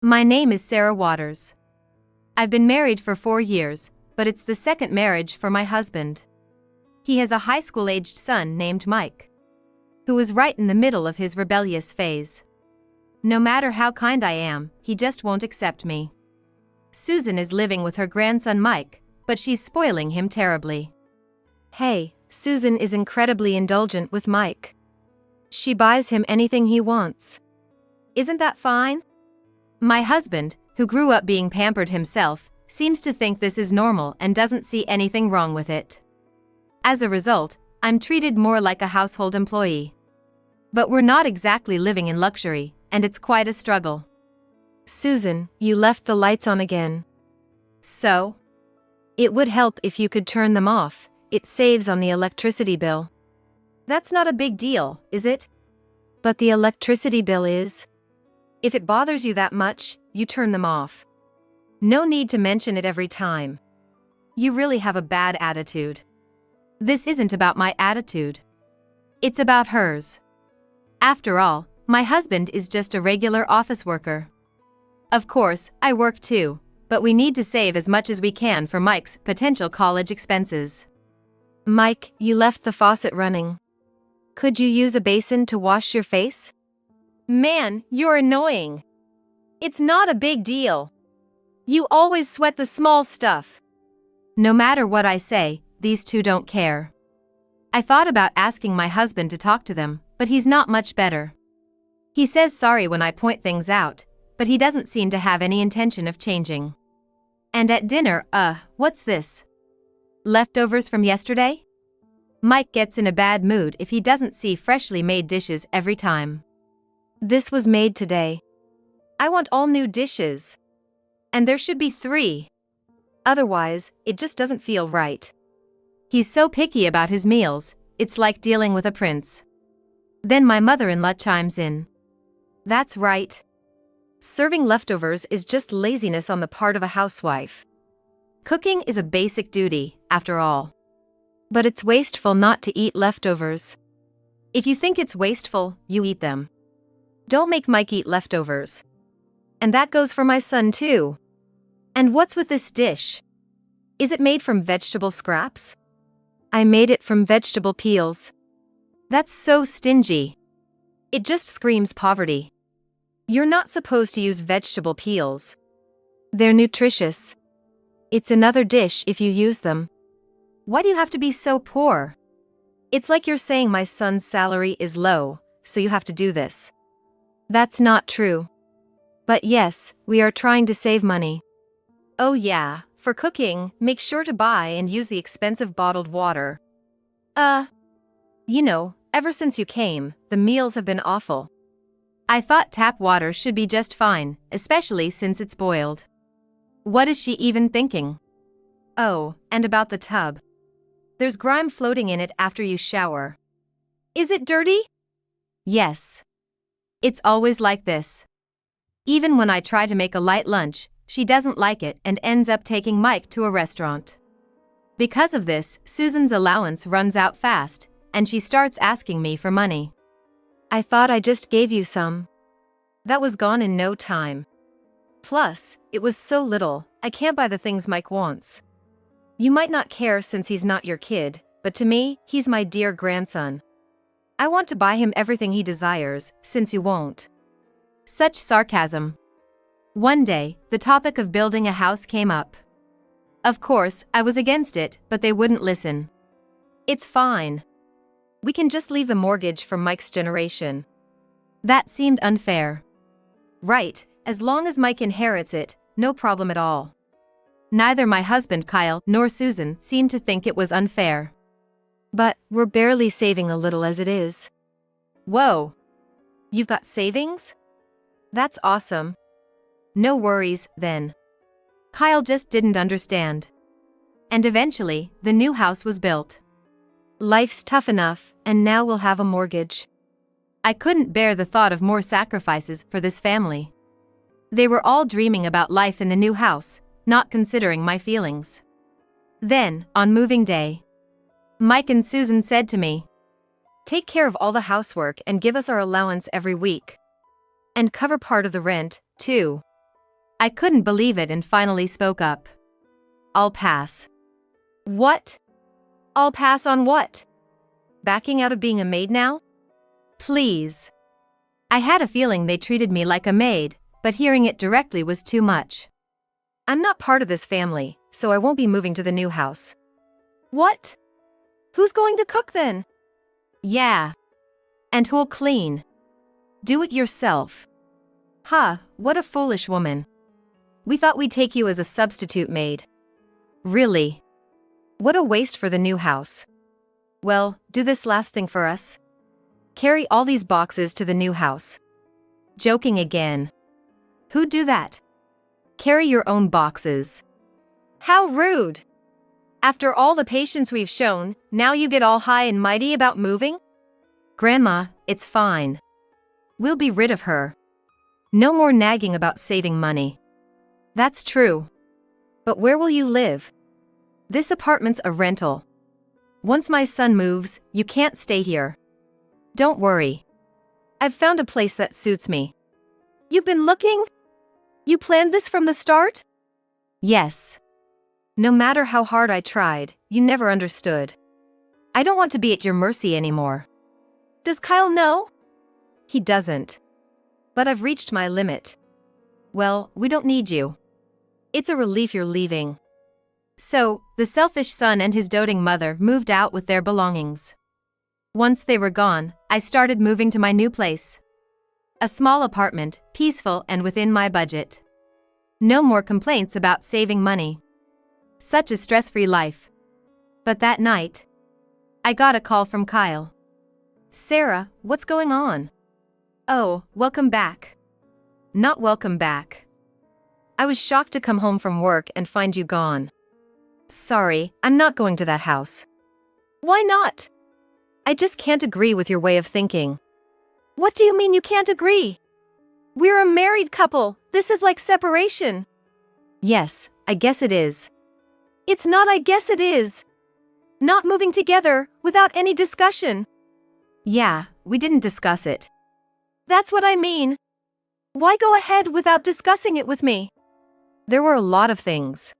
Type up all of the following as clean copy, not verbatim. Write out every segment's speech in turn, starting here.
My name is Sarah Waters. I've been married for 4 years, but it's the second marriage for my husband. He has a high school-aged son named Mike, who is right in the middle of his rebellious phase. No matter how kind I am, he just won't accept me. Susan is living with her grandson Mike, but she's spoiling him terribly. Hey, Susan is incredibly indulgent with Mike. She buys him anything he wants. Isn't that fine? My husband, who grew up being pampered himself, seems to think this is normal and doesn't see anything wrong with it. As a result, I'm treated more like a household employee. But we're not exactly living in luxury, and it's quite a struggle. Susan, you left the lights on again. So? It would help if you could turn them off. It saves on the electricity bill. That's not a big deal, is it? But the electricity bill is. If it bothers you that much, you turn them off. No need to mention it every time. You really have a bad attitude. This isn't about my attitude. It's about hers. After all, my husband is just a regular office worker. Of course, I work too, but we need to save as much as we can for Mike's potential college expenses. Mike, you left the faucet running. Could you use a basin to wash your face? Man, you're annoying. It's not a big deal. You always sweat the small stuff. No matter what I say, these two don't care. I thought about asking my husband to talk to them, but he's not much better. He says sorry when I point things out, but he doesn't seem to have any intention of changing. And at dinner, what's this? Leftovers from yesterday? Mike gets in a bad mood if he doesn't see freshly made dishes every time. This was made today. I want all new dishes. And there should be 3. Otherwise, it just doesn't feel right. He's so picky about his meals, it's like dealing with a prince. Then my mother-in-law chimes in. That's right. Serving leftovers is just laziness on the part of a housewife. Cooking is a basic duty, after all. But it's wasteful not to eat leftovers. If you think it's wasteful, you eat them. Don't make Mike eat leftovers. And that goes for my son too. And what's with this dish? Is it made from vegetable scraps? I made it from vegetable peels. That's so stingy. It just screams poverty. You're not supposed to use vegetable peels. They're nutritious. It's another dish if you use them. Why do you have to be so poor? It's like you're saying my son's salary is low, so you have to do this. That's not true. But yes, we are trying to save money. Oh yeah, for cooking, make sure to buy and use the expensive bottled water. Ever since you came, the meals have been awful. I thought tap water should be just fine, especially since it's boiled. What is she even thinking? Oh, and about the tub. There's grime floating in it after you shower. Is it dirty? Yes. It's always like this. Even when I try to make a light lunch, she doesn't like it and ends up taking Mike to a restaurant. Because of this, Susan's allowance runs out fast, and she starts asking me for money. I thought I just gave you some. That was gone in no time. Plus, it was so little, I can't buy the things Mike wants. You might not care since he's not your kid, but to me, he's my dear grandson. I want to buy him everything he desires, since you won't. Such sarcasm. One day, the topic of building a house came up. Of course, I was against it, but they wouldn't listen. It's fine. We can just leave the mortgage for Mike's generation. That seemed unfair. Right, as long as Mike inherits it, no problem at all. Neither my husband Kyle nor Susan seemed to think it was unfair. But we're barely saving a little as it is. Whoa. You've got savings? That's awesome. No worries, then. Kyle just didn't understand. And eventually, the new house was built. Life's tough enough, and now we'll have a mortgage. I couldn't bear the thought of more sacrifices for this family. They were all dreaming about life in the new house, not considering my feelings. Then, on moving day, Mike and Susan said to me, "Take care of all the housework and give us our allowance every week. And cover part of the rent, too." I couldn't believe it and finally spoke up. I'll pass. What? I'll pass on what? Backing out of being a maid now? Please. I had a feeling they treated me like a maid, but hearing it directly was too much. I'm not part of this family, so I won't be moving to the new house. What? Who's going to cook then? Yeah. And who'll clean? Do it yourself. Huh, what a foolish woman. We thought we'd take you as a substitute maid. Really? What a waste for the new house. Well, do this last thing for us. Carry all these boxes to the new house. Joking again. Who'd do that? Carry your own boxes. How rude. After all the patience we've shown, now you get all high and mighty about moving? Grandma, it's fine. We'll be rid of her. No more nagging about saving money. That's true. But where will you live? This apartment's a rental. Once my son moves, you can't stay here. Don't worry. I've found a place that suits me. You've been looking? You planned this from the start? Yes. No matter how hard I tried, you never understood. I don't want to be at your mercy anymore. Does Kyle know? He doesn't. But I've reached my limit. Well, we don't need you. It's a relief you're leaving. So, the selfish son and his doting mother moved out with their belongings. Once they were gone, I started moving to my new place. A small apartment, peaceful and within my budget. No more complaints about saving money. Such a stress-free life. But that night, I got a call from Kyle. Sarah, what's going on? Oh, welcome back. Not welcome back. I was shocked to come home from work and find you gone. Sorry, I'm not going to that house. Why not? I just can't agree with your way of thinking. What do you mean you can't agree? We're a married couple. This is like separation. Yes, I guess it is. It's not I guess it is. Not moving together, without any discussion. Yeah, we didn't discuss it. That's what I mean. Why go ahead without discussing it with me? There were a lot of things.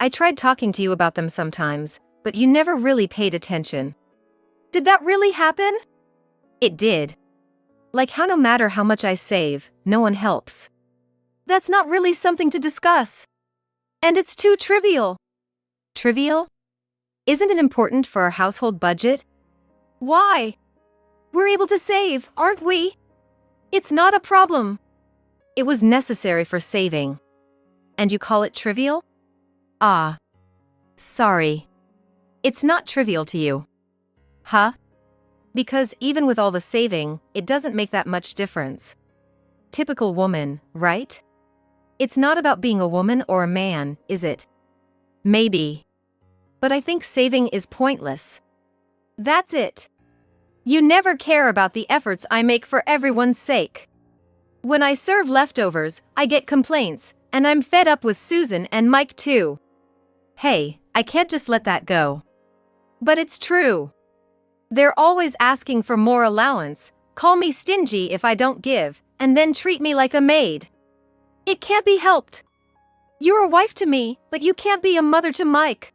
I tried talking to you about them sometimes, but you never really paid attention. Did that really happen? It did. Like how no matter how much I save, no one helps. That's not really something to discuss. And it's too trivial. Trivial? Isn't it important for our household budget? Why? We're able to save, aren't we? It's not a problem. It was necessary for saving. And you call it trivial? Ah. Sorry. It's not trivial to you. Huh? Because even with all the saving, it doesn't make that much difference. Typical woman, right? It's not about being a woman or a man, is it? Maybe. But I think saving is pointless. That's it. You never care about the efforts I make for everyone's sake. When I serve leftovers, I get complaints, and I'm fed up with Susan and Mike too. Hey, I can't just let that go. But it's true. They're always asking for more allowance, call me stingy if I don't give, and then treat me like a maid. It can't be helped. You're a wife to me, but you can't be a mother to Mike.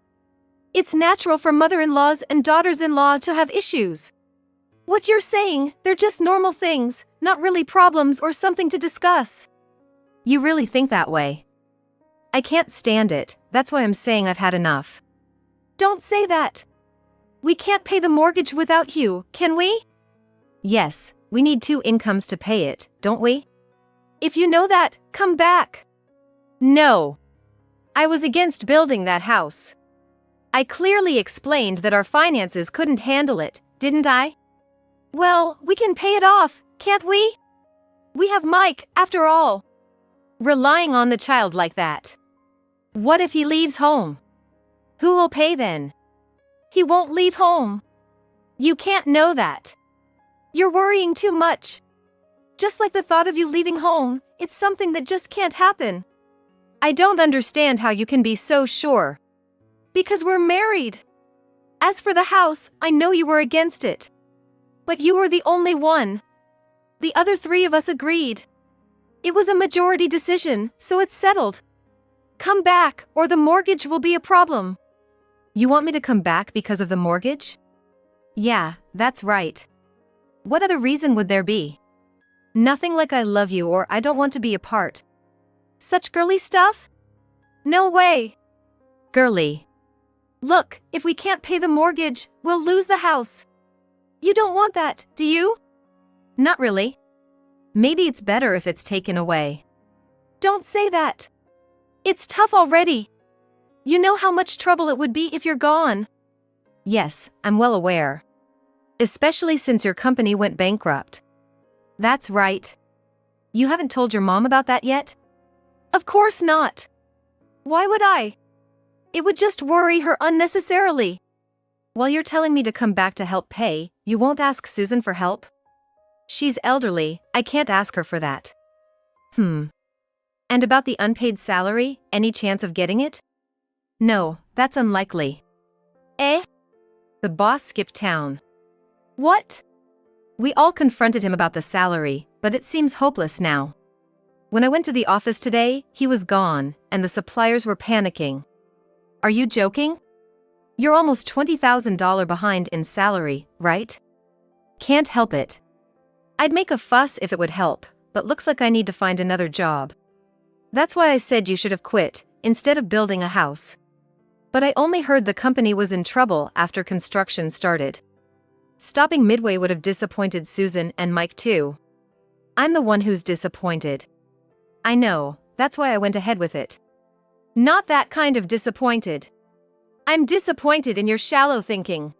It's natural for mother-in-laws and daughters-in-law to have issues. What you're saying, they're just normal things, not really problems or something to discuss. You really think that way? I can't stand it, that's why I'm saying I've had enough. Don't say that. We can't pay the mortgage without you, can we? Yes, we need 2 incomes to pay it, don't we? If you know that, come back. No. I was against building that house. I clearly explained that our finances couldn't handle it, didn't I? Well, we can pay it off, can't we? We have Mike, after all. Relying on the child like that. What if he leaves home? Who will pay then? He won't leave home. You can't know that. You're worrying too much. Just like the thought of you leaving home, it's something that just can't happen. I don't understand how you can be so sure. Because we're married. As for the house, I know you were against it. But you were the only one. The other 3 of us agreed. It was a majority decision, so it's settled. Come back, or the mortgage will be a problem. You want me to come back because of the mortgage? Yeah, that's right. What other reason would there be? Nothing like I love you or I don't want to be apart. Such girly stuff? No way. Girly. Look, if we can't pay the mortgage, we'll lose the house. You don't want that, do you? Not really. Maybe it's better if it's taken away. Don't say that. It's tough already. You know how much trouble it would be if you're gone. Yes, I'm well aware. Especially since your company went bankrupt. That's right. You haven't told your mom about that yet? Of course not. Why would I? It would just worry her unnecessarily. While you're telling me to come back to help pay, you won't ask Susan for help? She's elderly, I can't ask her for that. And about the unpaid salary, any chance of getting it? No, that's unlikely. Eh? The boss skipped town. What? We all confronted him about the salary, but it seems hopeless now. When I went to the office today, he was gone, and the suppliers were panicking. Are you joking? You're almost $20,000 behind in salary, right? Can't help it. I'd make a fuss if it would help, but looks like I need to find another job. That's why I said you should have quit, instead of building a house. But I only heard the company was in trouble after construction started. Stopping midway would have disappointed Susan and Mike too. I'm the one who's disappointed. I know, that's why I went ahead with it. Not that kind of disappointed. I'm disappointed in your shallow thinking.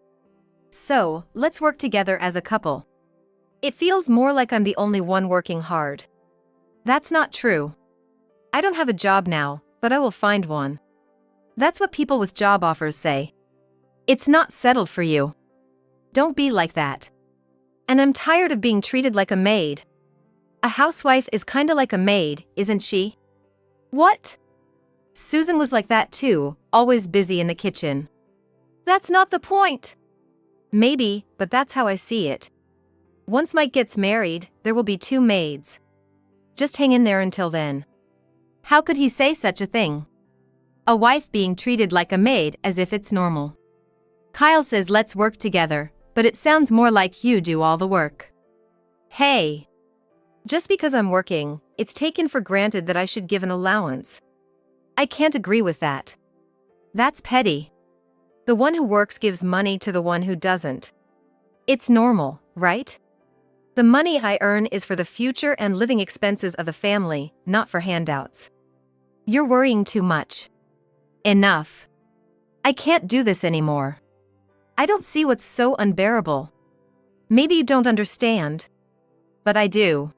So, let's work together as a couple. It feels more like I'm the only one working hard. That's not true. I don't have a job now, but I will find one. That's what people with job offers say. It's not settled for you. Don't be like that. And I'm tired of being treated like a maid. A housewife is kinda like a maid, isn't she? What? Susan was like that too, always busy in the kitchen. That's not the point. Maybe, but that's how I see it. Once Mike gets married, there will be 2 maids. Just hang in there until then. How could he say such a thing? A wife being treated like a maid as if it's normal. Kyle says let's work together, but it sounds more like you do all the work. Hey. Just because I'm working, it's taken for granted that I should give an allowance. I can't agree with that. That's petty. The one who works gives money to the one who doesn't. It's normal, right? The money I earn is for the future and living expenses of the family, not for handouts. You're worrying too much. Enough. I can't do this anymore. I don't see what's so unbearable. Maybe you don't understand. But I do.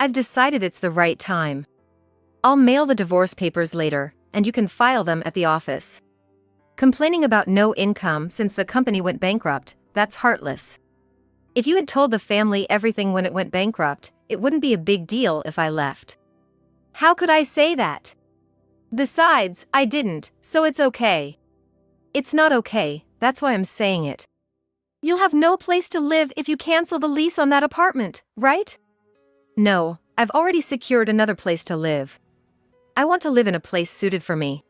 I've decided it's the right time. I'll mail the divorce papers later, and you can file them at the office. Complaining about no income since the company went bankrupt, that's heartless. If you had told the family everything when it went bankrupt, it wouldn't be a big deal if I left. How could I say that? Besides, I didn't, so it's okay. It's not okay, that's why I'm saying it. You'll have no place to live if you cancel the lease on that apartment, right? No, I've already secured another place to live. I want to live in a place suited for me.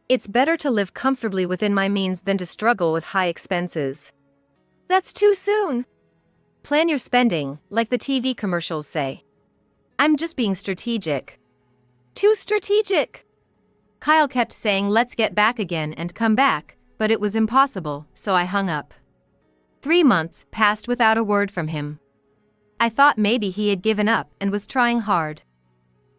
It's better to live comfortably within my means than to struggle with high expenses. That's too soon. Plan your spending, like the TV commercials say. I'm just being strategic. Too strategic. Kyle kept saying let's get back again and come back, but it was impossible, so I hung up. 3 months passed without a word from him. I thought maybe he had given up and was trying hard.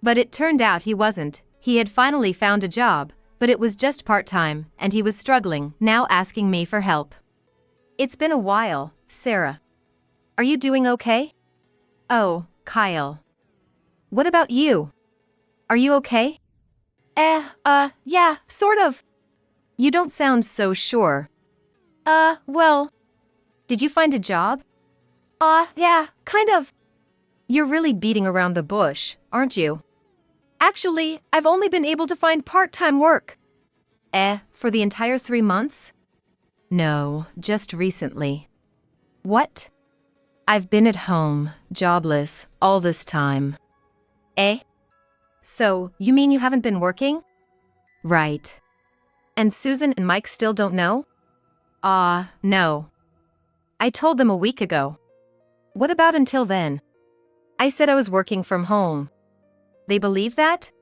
But it turned out he wasn't. He had finally found a job, but it was just part-time, and he was struggling, now asking me for help. It's been a while, Sarah. Are you doing okay? Oh, Kyle. What about you? Are you okay? Yeah, sort of. You don't sound so sure. Well. Did you find a job? Yeah, kind of. You're really beating around the bush, aren't you? Actually, I've only been able to find part-time work. For the entire 3 months? No, just recently. What? I've been at home, jobless, all this time. Eh? So, you mean you haven't been working? Right. And Susan and Mike still don't know? No. I told them a week ago. What about until then? I said I was working from home. They believe that?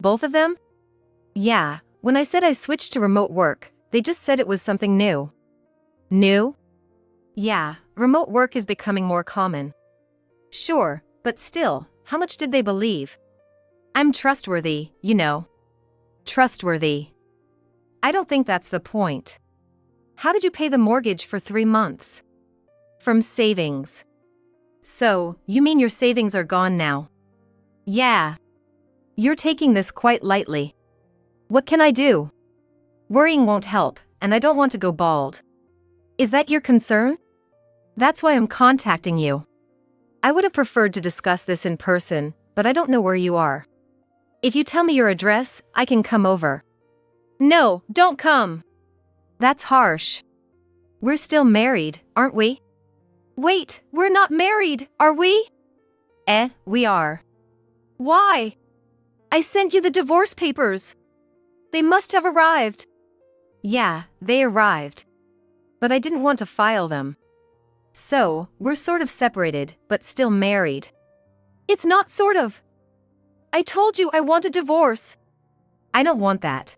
Both of them? Yeah, when I said I switched to remote work, they just said it was something new. New? Yeah, remote work is becoming more common. Sure, but still, how much did they believe? I'm trustworthy, you know. Trustworthy. I don't think that's the point. How did you pay the mortgage for 3 months? From savings. So, you mean your savings are gone now? Yeah. You're taking this quite lightly. What can I do? Worrying won't help, and I don't want to go bald. Is that your concern? That's why I'm contacting you. I would have preferred to discuss this in person, but I don't know where you are. If you tell me your address, I can come over. No, don't come. That's harsh. We're still married, aren't we? Wait, we're not married, are we? We are. Why? I sent you the divorce papers. They must have arrived. Yeah, they arrived. But I didn't want to file them. So, we're sort of separated, but still married. It's not sort of. I told you I want a divorce. I don't want that.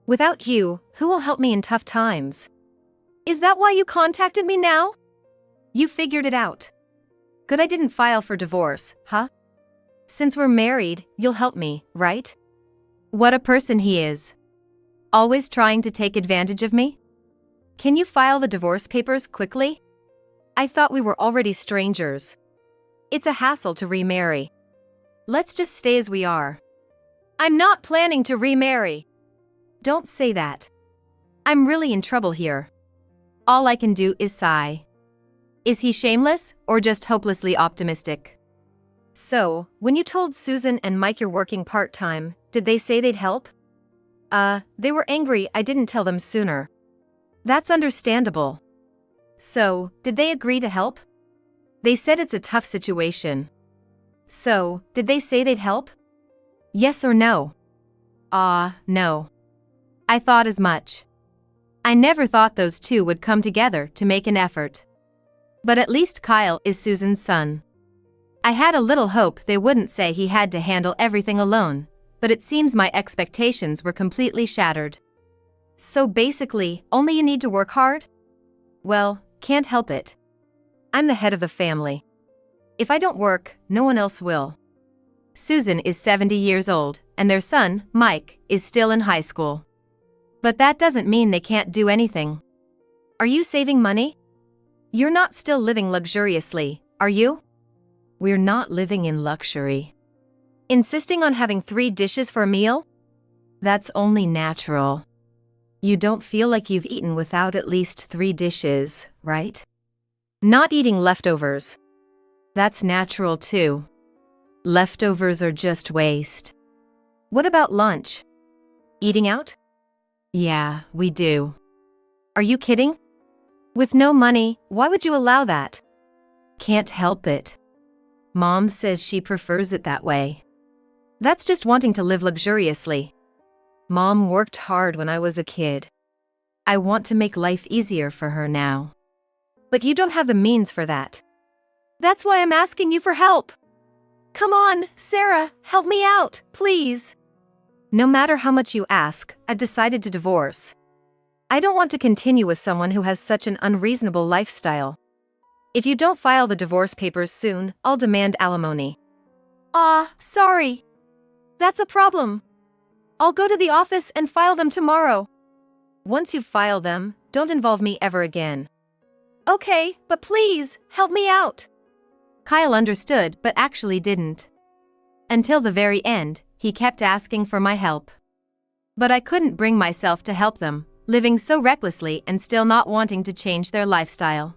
Without you, who will help me in tough times? Is that why you contacted me now? You figured it out. Good I didn't file for divorce, huh? Since we're married, you'll help me, right? What a person he is. Always trying to take advantage of me? Can you file the divorce papers quickly? I thought we were already strangers. It's a hassle to remarry. Let's just stay as we are. I'm not planning to remarry. Don't say that. I'm really in trouble here. All I can do is sigh. Is he shameless or just hopelessly optimistic? So, when you told Susan and Mike you're working part-time, did they say they'd help? They were angry I didn't tell them sooner. That's understandable. So, did they agree to help? They said it's a tough situation. So, did they say they'd help? Yes or no? No. I thought as much. I never thought those two would come together to make an effort. But at least Kyle is Susan's son. I had a little hope they wouldn't say he had to handle everything alone, but it seems my expectations were completely shattered. So basically, only you need to work hard? Well, can't help it. I'm the head of the family. If I don't work, no one else will. Susan is 70 years old, and their son, Mike, is still in high school. But that doesn't mean they can't do anything. Are you saving money? You're not still living luxuriously, are you? We're not living in luxury. Insisting on having 3 dishes for a meal? That's only natural. You don't feel like you've eaten without at least 3 dishes, right? Not eating leftovers. That's natural too. Leftovers are just waste. What about lunch? Eating out? Yeah, we do. Are you kidding? With no money, why would you allow that? Can't help it. Mom says she prefers it that way. That's just wanting to live luxuriously. Mom worked hard when I was a kid. I want to make life easier for her now. But you don't have the means for that. That's why I'm asking you for help. Come on, Sarah, help me out, please. No matter how much you ask, I've decided to divorce. I don't want to continue with someone who has such an unreasonable lifestyle. If you don't file the divorce papers soon, I'll demand alimony. Sorry. That's a problem. I'll go to the office and file them tomorrow. Once you file them, don't involve me ever again. Okay, but please, help me out. Kyle understood but actually didn't. Until the very end, he kept asking for my help. But I couldn't bring myself to help them, living so recklessly and still not wanting to change their lifestyle.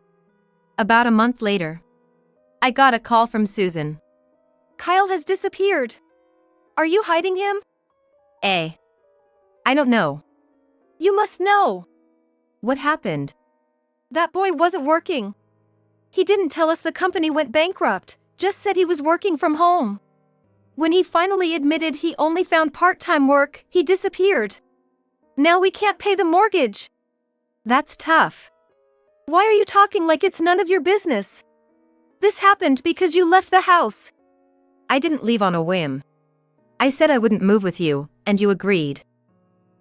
About a month later, I got a call from Susan. Kyle has disappeared. Are you hiding him? I don't know. You must know. What happened? That boy wasn't working. He didn't tell us the company went bankrupt, just said he was working from home. When he finally admitted he only found part-time work, he disappeared. Now we can't pay the mortgage. That's tough. Why are you talking like it's none of your business? This happened because you left the house. I didn't leave on a whim. I said I wouldn't move with you, and you agreed.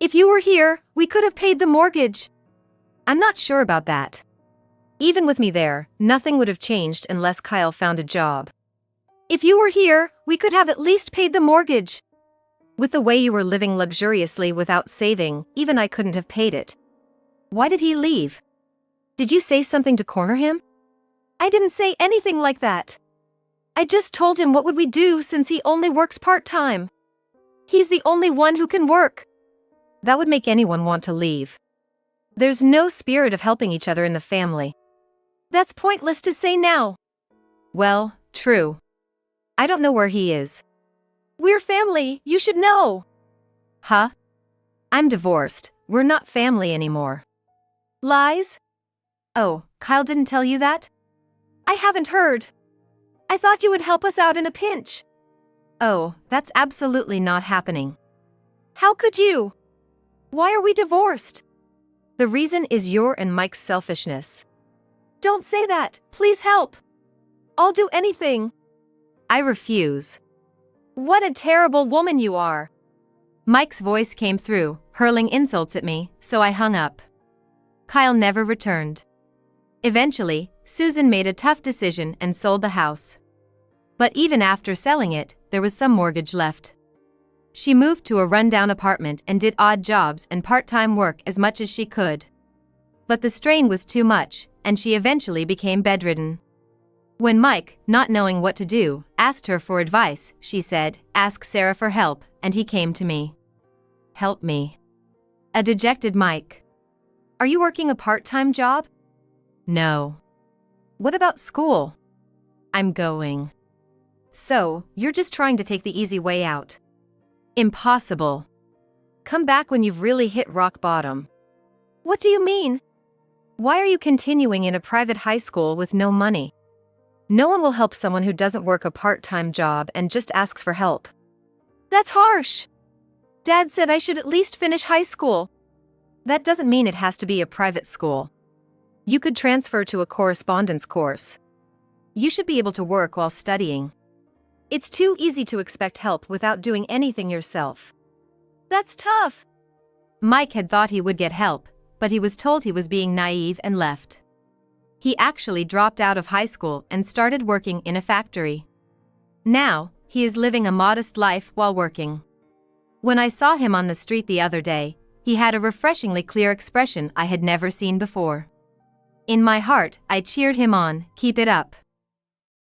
If you were here, we could have paid the mortgage. I'm not sure about that. Even with me there, nothing would have changed unless Kyle found a job. If you were here, we could have at least paid the mortgage. With the way you were living luxuriously without saving, even I couldn't have paid it. Why did he leave? Did you say something to corner him? I didn't say anything like that. I just told him what would we do since he only works part-time. He's the only one who can work. That would make anyone want to leave. There's no spirit of helping each other in the family. That's pointless to say now. Well, true. I don't know where he is. We're family, you should know. Huh? I'm divorced, we're not family anymore. Lies? Oh, Kyle didn't tell you that? I haven't heard. I thought you would help us out in a pinch. Oh, that's absolutely not happening. How could you? Why are we divorced? The reason is your and Mike's selfishness. Don't say that, please help. I'll do anything. I refuse. What a terrible woman you are. Mike's voice came through, hurling insults at me, so I hung up. Kyle never returned. Eventually, Susan made a tough decision and sold the house. But even after selling it, there was some mortgage left. She moved to a rundown apartment and did odd jobs and part-time work as much as she could. But the strain was too much, and she eventually became bedridden. When Mike, not knowing what to do, asked her for advice, she said, "Ask Sarah for help," and he came to me. Help me. A dejected Mike. Are you working a part-time job? No. What about school? I'm going. So, you're just trying to take the easy way out. Impossible. Come back when you've really hit rock bottom. What do you mean? Why are you continuing in a private high school with no money? No one will help someone who doesn't work a part-time job and just asks for help. That's harsh. Dad said I should at least finish high school. That doesn't mean it has to be a private school. You could transfer to a correspondence course. You should be able to work while studying. It's too easy to expect help without doing anything yourself. That's tough. Mike had thought he would get help, but he was told he was being naive and left. He actually dropped out of high school and started working in a factory. Now, he is living a modest life while working. When I saw him on the street the other day, he had a refreshingly clear expression I had never seen before. In my heart, I cheered him on, "Keep it up."